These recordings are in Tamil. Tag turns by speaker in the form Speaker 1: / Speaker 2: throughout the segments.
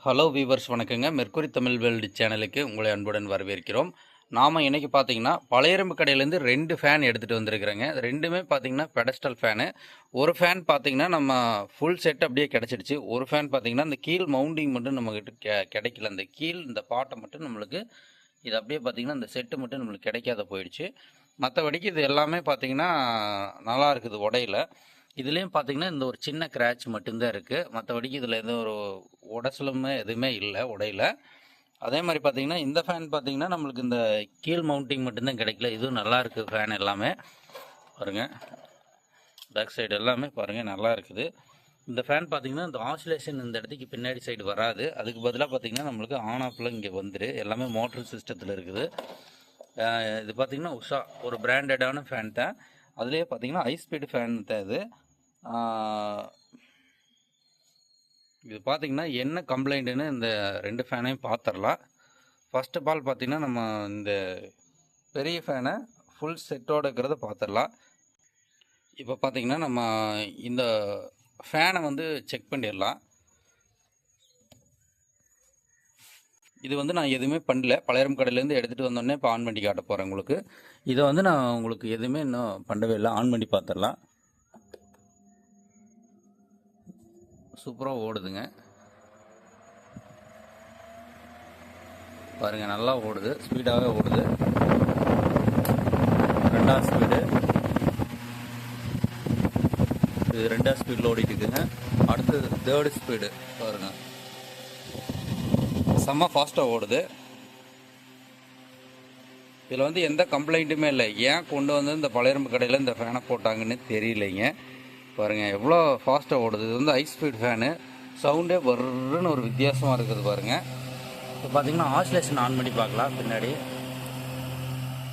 Speaker 1: ஹலோ வீவர்ஸ், வணக்கங்க. மெர்க்குரி தமிழ் வேர்ல்டு சேனலுக்கு உங்களை அன்புடன் வரவேற்கிறோம். நாம் இன்றைக்கி பார்த்தீங்கன்னா பழையரம்பு கடையிலேருந்து 2 ஃபேன் எடுத்துகிட்டு வந்திருக்கிறேங்க. ரெண்டுமே பார்த்தீங்கன்னா பெடஸ்டல் ஃபேனு. ஒரு ஃபேன் பார்த்தீங்கன்னா நம்ம ஃபுல் செட் அப்படியே கிடச்சிடுச்சு. ஒரு ஃபேன் பார்த்தீங்கன்னா இந்த கீழ் மவுண்டிங் மட்டும் நம்மக்கிட்ட கிடைக்கல. இந்த கீழ் இந்த பாட்டை மட்டும் நம்மளுக்கு இது அப்படியே பார்த்தீங்கன்னா இந்த செட்டு மட்டும் நம்மளுக்கு கிடைக்காத போயிடுச்சு. மற்றபடிக்கு இது எல்லாமே பார்த்தீங்கன்னா நல்லா இருக்குது உடையில. இதுலேயும் பார்த்தீங்கன்னா இந்த ஒரு சின்ன கிராச் மட்டும்தான் இருக்குது. மற்றபடிக்கு இதில் எதுவும் ஒரு உடசலுமே எதுவுமே இல்லை உடையில. அதே மாதிரி பார்த்தீங்கன்னா இந்த ஃபேன் பார்த்தீங்கன்னா நம்மளுக்கு இந்த கீழ் மவுண்டிங் மட்டும்தான் கிடைக்கல. இதுவும் நல்லா இருக்குது ஃபேன் எல்லாமே பாருங்கள். பேக் சைடு எல்லாமே பாருங்கள் நல்லா இருக்குது. இந்த ஃபேன் பார்த்தீங்கன்னா இந்த ஆசிலேஷன் இந்த இடத்துக்கு பின்னாடி சைடு வராது. அதுக்கு பதிலாக பார்த்தீங்கன்னா நம்மளுக்கு ஆன் ஆஃபில் இங்கே வந்துடு. எல்லாமே மோட்டர் சிஸ்டத்தில் இருக்குது. இது பார்த்தீங்கன்னா உஷா ஒரு பிராண்டடான ஃபேன் தான். அதுலேயே பார்த்தீங்கன்னா ஹை ஸ்பீடு ஃபேன் தான் இது. இது பார்த்திங்கன்னா என்ன கம்ப்ளைண்ட்டுன்னு இந்த 2 ஃபேனையும் பார்த்துடலாம். ஃபஸ்ட் ஆஃப் ஆல் பார்த்திங்கன்னா நம்ம இந்த பெரிய ஃபேனை ஃபுல் செட்டோடு இருக்கிறத பார்த்துடலாம். இப்போ பார்த்திங்கன்னா நம்ம இந்த ஃபேனை வந்து செக் பண்ணிடலாம். இது வந்து நான் எதுவுமே பண்ணல. பழையரம் கடையிலேருந்து எடுத்துகிட்டு வந்தோடனே இப்போ ஆன் பண்ணி காட்ட போகிறேன் உங்களுக்கு. இதை வந்து நான் உங்களுக்கு எதுவுமே இன்னும் பண்ணவே இல்லை. ஆன் பண்ணி பார்த்துடலாம். சூப்பராக ஓடுதுங்க பாருங்கள், நல்லா ஓடுது, ஸ்பீடாகவே ஓடுது. 2ஆவது ஸ்பீடு, இது 2ஆவது ஸ்பீடில் ஓடிட்டு இருக்குங்க. அடுத்தது 3rd ஸ்பீடு பாருங்கள், செம்ம ஃபாஸ்ட்டாக ஓடுது. இதில் வந்து எந்த கம்ப்ளைண்ட்டுமே இல்லை. ஏன் கொண்டு வந்து இந்த பழையரம்பு கடையில் இந்த ஃபேனை போட்டாங்கன்னு தெரியலைங்க. பாருங்கள் எவ்வளோ ஃபாஸ்ட்டாக ஓடுது. இது வந்து ஹை ஸ்பீட் ஃபேனு. சவுண்டே வர்றன்னு ஒரு வித்தியாசமாக இருக்குது பாருங்கள். இப்போ பார்த்தீங்கன்னா ஆசிலேஷன் ஆன் பண்ணி பார்க்கலாம். பின்னாடி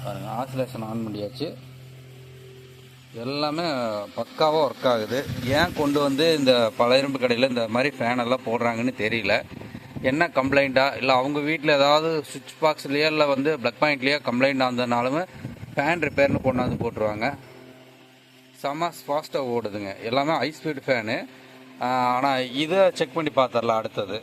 Speaker 1: பாருங்கள், ஆசிலேஷன் ஆன் பண்ணியாச்சு. எல்லாமே பக்காவாக ஒர்க் ஆகுது. ஏன் கொண்டு வந்து இந்த பழையரம்பு கடையில் இந்த மாதிரி ஃபேனெல்லாம் போடுறாங்கன்னு தெரியல. என்ன கம்ப்ளைண்ட்டா இல்லை அவங்க வீட்டில் ஏதாவது சுவிட்ச் பாக்ஸ்லேயோ இல்லை வந்து ப்ளக் பாயிண்ட்லேயோ கம்ப்ளைண்ட் ஆனதுனாலுமே ஃபேன் ரிப்பேர்னு கொண்டாந்து போட்டுருவாங்க. செம்ம ஃபாஸ்ட்டாக ஓடுதுங்க. எல்லாமே ஹை ஸ்பீடு ஃபேனு. ஆனால் இதை செக் பண்ணி பார்த்துடலாம். அடுத்தது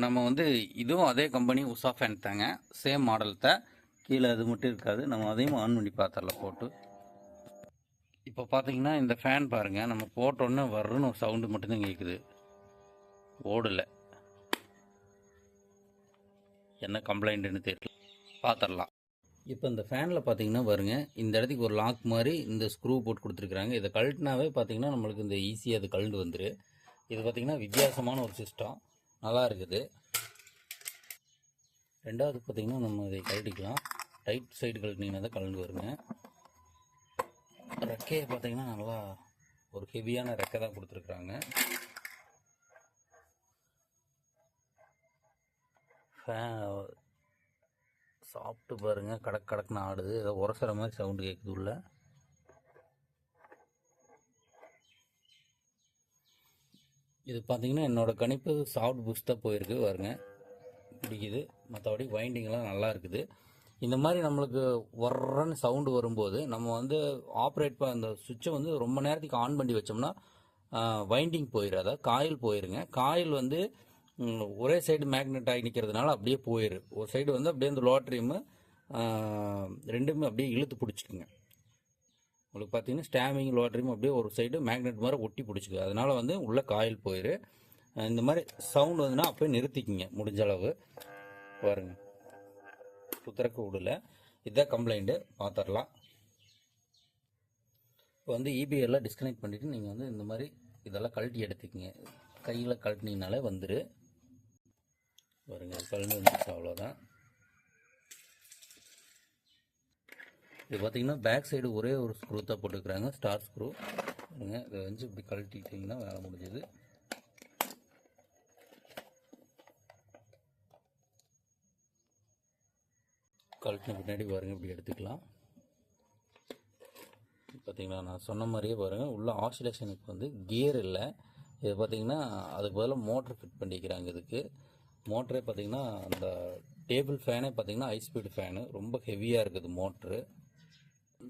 Speaker 1: நம்ம வந்து இதுவும் அதே கம்பெனி உஷா ஃபேன் தாங்க, சேம் மாடல் தான். கீழே அது மட்டும் இருக்காது. நம்ம அதையும் ஆன் பண்ணி பார்த்துடலாம் போட்டு. இப்போ பார்த்தீங்கன்னா இந்த ஃபேன் பாருங்கள், நம்ம போட்டோன்னே வர்றன்னு ஒரு சவுண்டு மட்டும்தான் கேட்குது, ஓடலை. என்ன கம்ப்ளைண்ட்டுன்னு தெரியல, பார்த்துடலாம். இப்போ இந்த ஃபேனில் பார்த்தீங்கன்னா பாருங்க, இந்த இடத்துக்கு ஒரு லாக் மாதிரி இந்த ஸ்க்ரூ போட்டு கொடுத்துருக்குறாங்க. இதை கழட்டினாவே பார்த்தீங்கன்னா நம்மளுக்கு இந்த ஈஸியாக அது கழண்டு வந்துரு. இது பார்த்திங்கன்னா வித்தியாசமான ஒரு சிஸ்டம், நல்லா இருக்குது. ரெண்டாவது பார்த்திங்கன்னா நம்ம இதை கழட்டிக்கலாம். ரைட் சைடு கழட்டினீங்கன்னா தான் கழண்டு வருங்க. ரெக்கையை பார்த்திங்கன்னா நல்லா ஒரு ஹெவியான ரெக்கை தான் கொடுத்துருக்குறாங்க. சாப்பிட்டு பாருங்கள், கடக்கு கடக்குன்னு ஆடுது. ஏதோ உரசுற மாதிரி சவுண்டு கேட்குது உள்ள. இது பார்த்திங்கன்னா என்னோடய கணிப்பு சாஃப்ட் பூஸ்ட் தான் போயிருக்கு பாருங்க, பிடிக்குது. மற்றபடி வைண்டிங்லாம் நல்லா இருக்குது. இந்த மாதிரி நம்மளுக்கு வர்றன்னு சவுண்டு வரும்போது நம்ம வந்து ஆப்ரேட் அந்த சுவிட்சை வந்து ரொம்ப நேரத்துக்கு ஆன் பண்ணி வச்சோம்னா வைண்டிங் போயிடும், அதாவது காயில் போயிருங்க. காயில் வந்து ஒரே சைடு மேக்னெட் ஆகி நிற்கிறதுனால அப்படியே போயிரு. ஒரு சைடு வந்து அப்படியே இந்த லோட்ரியும் ரெண்டுமே அப்படியே இழுத்து பிடிச்சிக்குங்க. உங்களுக்கு பார்த்தீங்கன்னா ஸ்டாமிங் லோட்ரியும் அப்படியே ஒரு சைடு மேக்னெட் மாதிரி ஒட்டி பிடிச்சிக்கு. அதனால் வந்து உள்ளே காயில் போயிரு. இந்த மாதிரி சவுண்டு வந்துன்னா அப்படியே நிறுத்திக்கிங்க முடிஞ்ச அளவு. பாருங்க, சுத்தரக்கு விடல. இதுதான் கம்ப்ளைண்ட்டு, பார்த்துடலாம். இப்போ வந்து இபிஎல்லாம் டிஸ்கனெக்ட் பண்ணிவிட்டு நீங்கள் வந்து இந்த மாதிரி இதெல்லாம் கழட்டி எடுத்துக்கிங்க. கையில் கழட்டினீங்கனாலே வந்துடு. பாருங்க, கழண்டு வந்துச்சு, அவ்வளோதான். இது பார்த்தீங்கன்னா பேக் சைடு ஒரே ஒரு ஸ்க்ரூ தான் போட்டுக்கிறாங்க, ஸ்டார் ஸ்க்ரூ. பாருங்க, இதை வந்து இப்படி கழட்டிட்டிங்கன்னா வேலை முடிஞ்சது. கழட்டின பின்னாடி பாருங்கள் இப்படி எடுத்துக்கலாம். பார்த்தீங்கன்னா நான் சொன்ன மாதிரியே பாருங்கள், உள்ள ஆசிலேஷனுக்கு வந்து கியர் இல்லை. இது பார்த்திங்கன்னா அதுக்கு பதிலாக மோட்ரு ஃபிட் பண்ணிக்கிறாங்க. இதுக்கு மோட்டரே பார்த்திங்கன்னா அந்த டேபிள் ஃபேனே பார்த்திங்கன்னா ஹை ஸ்பீடு ஃபேனு, ரொம்ப ஹெவியாக இருக்குது மோட்ரு.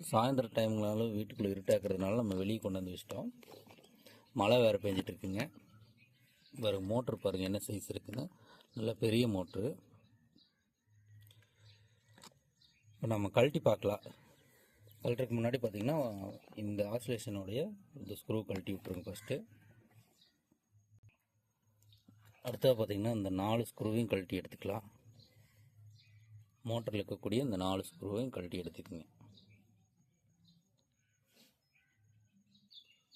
Speaker 1: சாயந்தர டைம்னாலும் வீட்டுக்குள்ளே இருட்டாக்குறதுனால நம்ம வெளியே கொண்டு வந்து வச்சிட்டோம். மழை வேறு பெஞ்சிட்ருக்குங்க. பாருங்க மோட்ரு பாருங்கள் என்ன சைஸ் இருக்குன்னு, நல்ல பெரிய மோட்ரு. இப்போ நம்ம கழட்டி பார்க்கலாம். கழட்டுறதுக்கு முன்னாடி பார்த்திங்கன்னா இந்த ஆசிலேஷனுடைய இந்த ஸ்க்ரூ கழட்டி விட்ருங்க ஃபஸ்ட்டு. அடுத்தது பார்த்திங்கன்னா இந்த 4 ஸ்க்ரூவையும் கழட்டி எடுத்துக்கலாம். மோட்டரில் இருக்கக்கூடிய இந்த 4 ஸ்க்ரூவையும் கழட்டி எடுத்துக்கோங்க.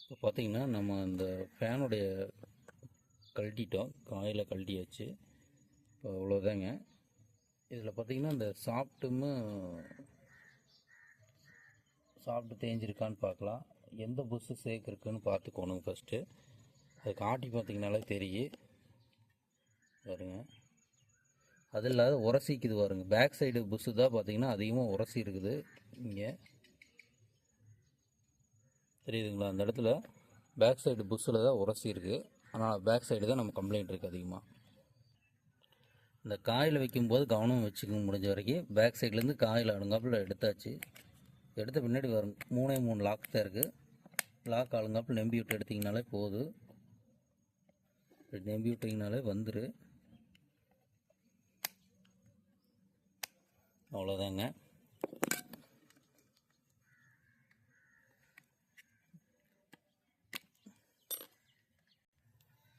Speaker 1: இப்போ பார்த்திங்கன்னா நம்ம இந்த ஃபேனுடைய கழட்டிட்டோம், காயில் கழட்டியாச்சு. இப்போ அவ்வளோதாங்க. இதில் பார்த்திங்கன்னா இந்த சாப்பிட்டு தேஞ்சிருக்கான்னு பார்க்கலாம். எந்த புஷ்ஷு சேர்க்குறக்குன்னு பார்த்துக்கோணுங்க ஃபஸ்ட்டு. அது காட்டி பார்த்திங்கனாலே தெரியும் பாருங்க. அது இல்லாத உரசிக்குது பாருங்க. பேக் சைடு புஷ்ஷு தான் பார்த்திங்கன்னா அதிகமாக உரசி இருக்குது. இங்கே தெரியுதுங்களா, அந்த இடத்துல பேக் சைடு புஷ்ஷில் தான் உரசி இருக்குது. ஆனால் பேக் சைடு தான் நம்ம கம்ப்ளைண்ட் இருக்குது அதிகமாக. இந்த காயில் வைக்கும்போது கவனம் வச்சுக்க முடிஞ்ச வரைக்கும். பேக் சைட்லேருந்து காயில் அழுங்காப்பில் எடுத்தாச்சு. எடுத்த பின்னாடி வரும் 3 லாக் தான் இருக்குது. லாக் அழுங்காப்பில் நம்பி விட்டு எடுத்திங்கனாலே போதும். நம்பி விட்டிங்கனாலே வந்துரு. அவ்வளோதாங்க.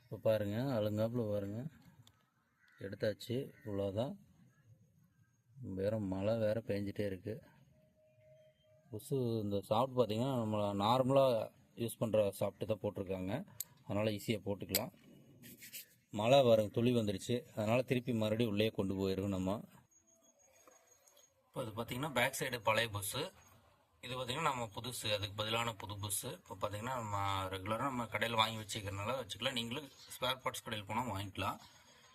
Speaker 1: இப்போ பாருங்கள் அழுங்காப்பில் பாருங்கள் எடுத்தாச்சு. இவ்வளோதான். வேறு மழை வேறு பெஞ்சிட்டே இருக்குது. புஷ்ஷு இந்த சாஃப்ட் பார்த்திங்கன்னா நம்ம நார்மலாக யூஸ் பண்ணுற சாஃப்ட்டு தான் போட்டிருக்காங்க. அதனால் ஈஸியாக போட்டுக்கலாம். மழை பாருங்க துளி வந்துடுச்சு, அதனால் திருப்பி மறுபடியும் உள்ளே கொண்டு போயிடும் நம்ம. இப்போ இது பார்த்திங்கன்னா பேக் சைடு பழைய புஷ்ஷு, இது பார்த்திங்கன்னா நம்ம புதுசு, அதுக்கு பதிலான புது புஷ்ஷு. இப்போ பார்த்திங்கன்னா நம்ம ரெகுலராக நம்ம கடையில் வாங்கி வச்சுக்கிறனால வச்சுக்கலாம். நீங்களும் ஸ்பேர் பார்ட்ஸ் கடையில் போனால் வாங்கிக்கலாம்.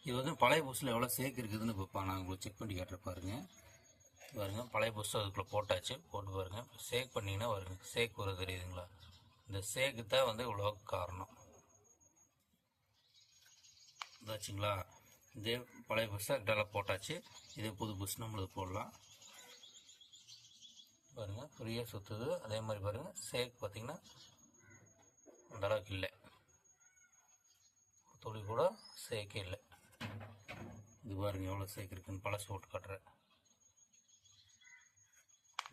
Speaker 1: இது வந்து பழைய புஷ்ஷில் எவ்வளோ சேக் இருக்குதுன்னு இப்போ நான் உங்களுக்கு செக் பண்ணி காட்டுற பாருங்கள். பழைய புஷ்ஷு அதுக்குள்ளே போட்டாச்சு. போட்டு பாருங்கள். சேக் பண்ணிங்கன்னா வருங்க, சேக் வர தெரியுதுங்களா? இந்த சேக்கு தான் வந்து இவ்வளோ காரணம். இதாச்சுங்களா, இதே பழைய புஷ்ஷை கிட்டலாம் போட்டாச்சு. இதே புது புஷ் நம்மளுக்கு போடலாம். பாருங்கள் ஃப்ரீயாக சுற்றுது. அதே மாதிரி பாருங்கள் சேக் பார்த்திங்கன்னா அந்த அளவுக்கு இல்லை, துளி கூட சேக்கே இல்லை. இது பாருங்கள் எவ்வளோ சேக் இருக்குதுன்னு பழசு போட்டு காட்டுறேன்.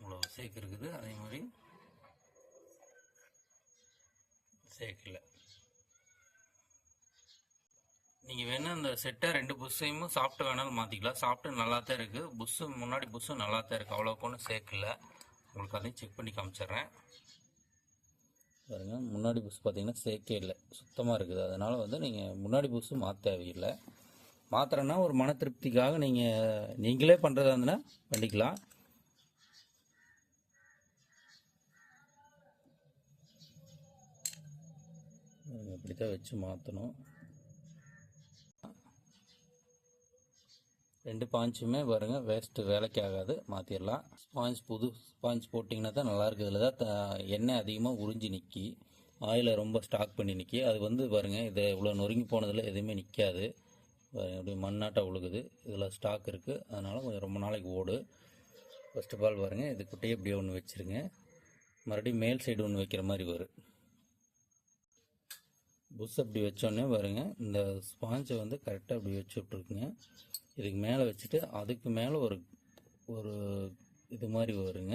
Speaker 1: இவ்வளோ சேக் இருக்குது. அதே மாதிரி சேக் இல்லை. நீங்கள் வேணால் இந்த செட்டை 2 புஷ்ஷையும் சாப்பிட்டு வேணாலும் மாற்றிக்கலாம். சாப்பிட்டு நல்லா தான் இருக்குது. புஷ்ஷு முன்னாடி புஷ்ஷும் நல்லா தான் இருக்குது. அவ்வளோக்கு ஒன்றும் சேக் இல்லை. உங்களுக்கு அதையும் செக் பண்ணி காமிச்சிட்றேன் பாருங்கள். முன்னாடி புஷ் பார்த்திங்கன்னா சேக்கே இல்லை, சுத்தமாக இருக்குது. அதனால் வந்து நீங்கள் முன்னாடி புஷ்ஷு மாற்ற தேவையில்லை. மாத்திரன்னா ஒரு மன திருப்திக்காக நீங்களே பண்ணுறதா இருந்ததுன்னா பண்ணிக்கலாம். இப்படி தான் வச்சு மாற்றணும். 2 ஸ்பாஞ்சுமே பாருங்கள் வேஸ்ட்டு, வேலைக்கு ஆகாது, மாற்றிடலாம். புது ஸ்பாஞ்ச் போட்டிங்கன்னா தான் நல்லாயிருக்கு. இதில் தான் எண்ணெய் அதிகமாக உறிஞ்சி நிற்கி, ஆயிலை ரொம்ப ஸ்டாக் பண்ணி நிற்கி. அது வந்து பாருங்கள் இதை இவ்வளோ நொறுங்கி போனதில் எதுவுமே நிற்காது. அப்படி மண்ணாட்டம் உழுகுது. இதில் ஸ்டாக் இருக்குது, அதனால் கொஞ்சம் ரொம்ப நாளைக்கு ஓடு. ஃபர்ஸ்ட் ஆஃப் ஆல் பாருங்கள், இது குட்டையே இப்படியே ஒன்று வச்சுருங்க. மறுபடியும் மேல் சைடு ஒன்று வைக்கிற மாதிரி வரும். புஷ் அப்படி வச்சோடனே பாருங்கள், இந்த ஸ்பாஞ்சை வந்து கரெக்டாக அப்படி வச்சு விட்ருக்குங்க. இதுக்கு மேலே வச்சுட்டு அதுக்கு மேலே ஒரு இது மாதிரி வருங்க,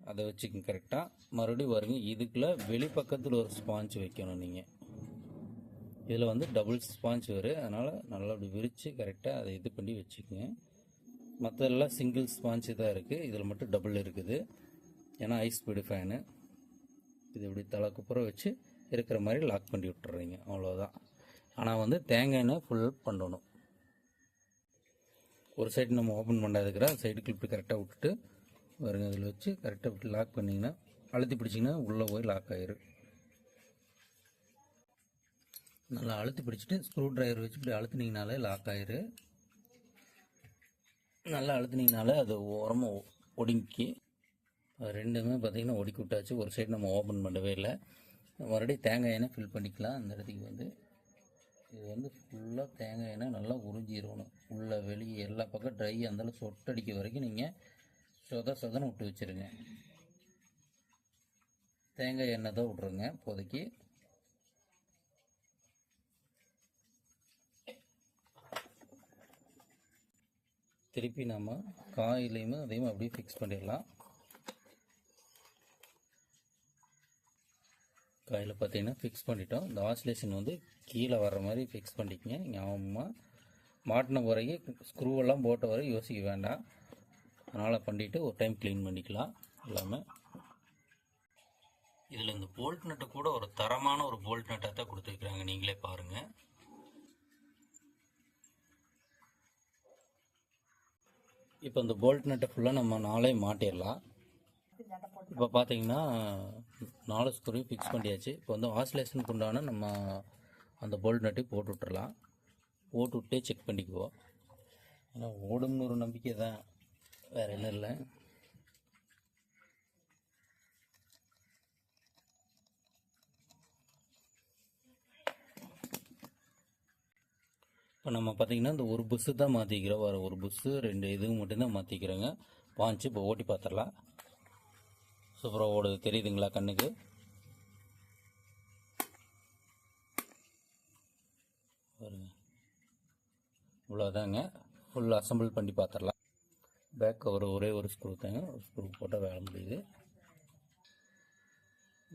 Speaker 1: அதை வச்சுக்கங்க கரெக்டாக. மறுபடியும் வருங்க, இதுக்குள்ளே வெளிப்பக்கத்தில் ஒரு ஸ்பாஞ்ச் வைக்கணும் நீங்கள். இதில் வந்து டபுள் ஸ்பாஞ்ச் வரும், அதனால் நல்லா அப்படி விரித்து கரெக்டாக அதை இது பண்ணி வச்சுக்கோங்க. மற்றதெல்லாம் சிங்கிள் ஸ்பாஞ்சு தான் இருக்குது, இதில் மட்டும் டபுள் இருக்குது. ஏன்னா ஹை ஸ்பீடு ஃபேனு. இது இப்படி தலைக்குப்புறம் வச்சு இருக்கிற மாதிரி லாக் பண்ணி விட்டுறீங்க, அவ்வளோதான். ஆனால் வந்து தேங்காய் எண்ணெய் ஃபுல் பண்ணணும். ஒரு சைடு நம்ம ஓப்பன் பண்ணாதுக்கிற சைடுக்கு இப்படி கரெக்டாக விட்டுட்டு வருங்க, அதில் வச்சு கரெக்டாக இப்படி லாக் பண்ணிங்கன்னா, அழுத்தி பிடிச்சிங்கன்னா உள்ளே போய் லாக் ஆயிரும். நல்லா அழுத்தி பிடிச்சிட்டு ஸ்க்ரூ ட்ரைவர் வச்சு இப்படி அழுத்தினீங்கனாலே லாக் ஆயிரு. நல்லா அழுத்தினீங்கனாலே அது ஓரமாக ஒடுங்கி. அது ரெண்டுமே பார்த்திங்கன்னா ஒடுக்கி விட்டாச்சு. ஒரு சைடு நம்ம ஓப்பன் பண்ணவே இல்லை. மறுபடியும் தேங்காய் எண்ணெய் ஃபில் பண்ணிக்கலாம். அந்த இடத்துக்கு வந்து இது வந்து ஃபுல்லாக தேங்காய் எண்ணெய் நல்லா உறிஞ்சிடணும். உள்ளே வெளியே எல்லா பக்கம் ட்ரை அந்தளவு சொட்டடிக்க வரைக்கும் நீங்கள் சொதன்னு விட்டு வச்சுருங்க. தேங்காய் எண்ணெய் தான் விட்ருங்க இப்போதைக்கு. திருப்பி நம்ம காயிலையுமே அதையும் அப்படியே ஃபிக்ஸ் பண்ணிடலாம். காயில் பார்த்தீங்கன்னா ஃபிக்ஸ் பண்ணிட்டோம். இந்த ஆசிலேஷன் வந்து கீழே வர்ற மாதிரி ஃபிக்ஸ் பண்ணிக்கங்க. ஞாபகமாக மாட்டின பிறகு ஸ்க்ரூவெல்லாம் போட்ட வரை யோசிக்க வேண்டாம். அதனால் பண்ணிவிட்டு ஒரு டைம் க்ளீன் பண்ணிக்கலாம் எல்லாமே. இதில் இந்த போல்ட் நட்டு கூட ஒரு தரமான ஒரு போல்ட் நட்டாக தான் கொடுத்துருக்குறாங்க, நீங்களே பாருங்கள். இப்போ இந்த போல்ட் நட்டை ஃபுல்லாக நம்ம நாளே மாட்டிடலாம். இப்போ பார்த்தீங்கன்னா 4 ஸ்க்ரூ ஃபிக்ஸ் பண்ணியாச்சு. இப்போ வந்து ஆசிலேஷனுக்கு உண்டான நம்ம அந்த போல்ட் நட்டை போட்டு விட்டுறலாம். போட்டு விட்டே செக் பண்ணிக்குவோம். ஏன்னா ஓடும்னு ஒரு நம்பிக்கை தான், வேறு என்ன இல்லை. இப்போ நம்ம பார்த்திங்கன்னா இந்த ஒரு புஸ்ஸு தான் மாற்றிக்கிறோம். வர ஒரு புஸ்ஸு 2 இதுவும் மட்டும்தான் மாற்றிக்கிறோங்க. வாங்கிச்சு இப்போ ஓட்டி பார்த்துடலாம். சூப்பராக ஓடுது, தெரியுதுங்களா கண்ணுக்கு? பாருங்க, இவ்வளோதாங்க. ஃபுல் அசம்பிள் பண்ணி பார்த்துடலாம். பேக் கவர் ஒரே ஒரு ஸ்க்ரூ தாங்க, ஒரு ஸ்க்ரூ போட்டால் வேலை முடியுது.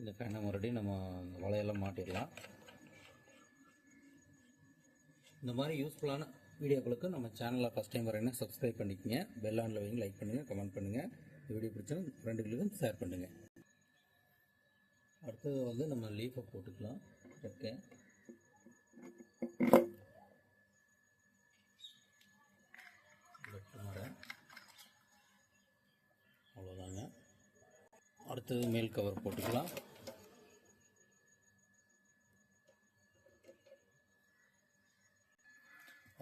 Speaker 1: இந்த ஃபேனை மறுபடியும் நம்ம வலையெல்லாம் மாட்டிடலாம். இந்த மாதிரி யூஸ்ஃபுல்லான வீடியோக்களுக்கு நம்ம சேனலை ஃபஸ்ட் டைம் வரீங்கன்னா சப்ஸ்கிரைப் பண்ணிக்கங்க. பெல் ஆனில் வைங்க, லைக் பண்ணுங்கள், கமெண்ட் பண்ணுங்கள். இந்த வீடியோ பிடிச்சா ஃப்ரெண்டுகளுக்கும் ஷேர் பண்ணுங்கள். அடுத்தது வந்து நம்ம லீஃபை போட்டுக்கலாம். ஓகே, அவ்வளோதாங்க. அடுத்தது மேல் கவர் போட்டுக்கலாம்.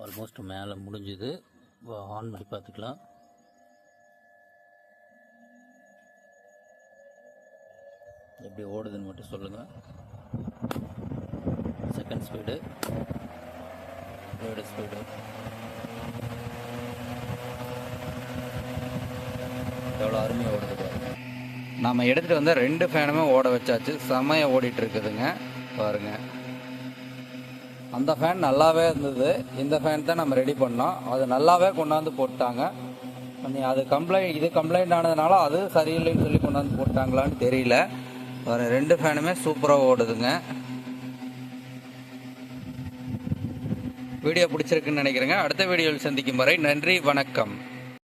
Speaker 1: ஆல்மோஸ்ட் மேலே முடிஞ்சுது. ஆன் பண்ணி பார்த்துக்கலாம். எப்படி ஓடுதுன்னு மட்டும் சொல்லுங்கள். செகண்ட் ஸ்பீடு, தேர்டு ஸ்பீடு, எவ்வளோ அருமையாக ஓடுது பாருங்க. நாம் எடுத்துகிட்டு வந்து 2 ஃபேனுமே ஓட வச்சாச்சு. செமையாக ஓடிட்டு இருக்குதுங்க பாருங்கள். அந்த ஃபேன் நல்லாவே இருந்தது. இந்த ஃபேன் தான் நம்ம ரெடி பண்ணோம். அது நல்லாவே கொண்டாந்து போட்டாங்க. அது இது கம்ப்ளைண்ட் ஆனதுனால அது சரியில்லைன்னு சொல்லி கொண்டாந்து போட்டாங்களான்னு தெரியல. வேறு 2 ஃபேனுமே சூப்பராக ஓடுதுங்க. வீடியோ பிடிச்சிருக்குன்னு நினைக்கிறேங்க. அடுத்த வீடியோவில் சந்திக்கும் வரை நன்றி, வணக்கம்.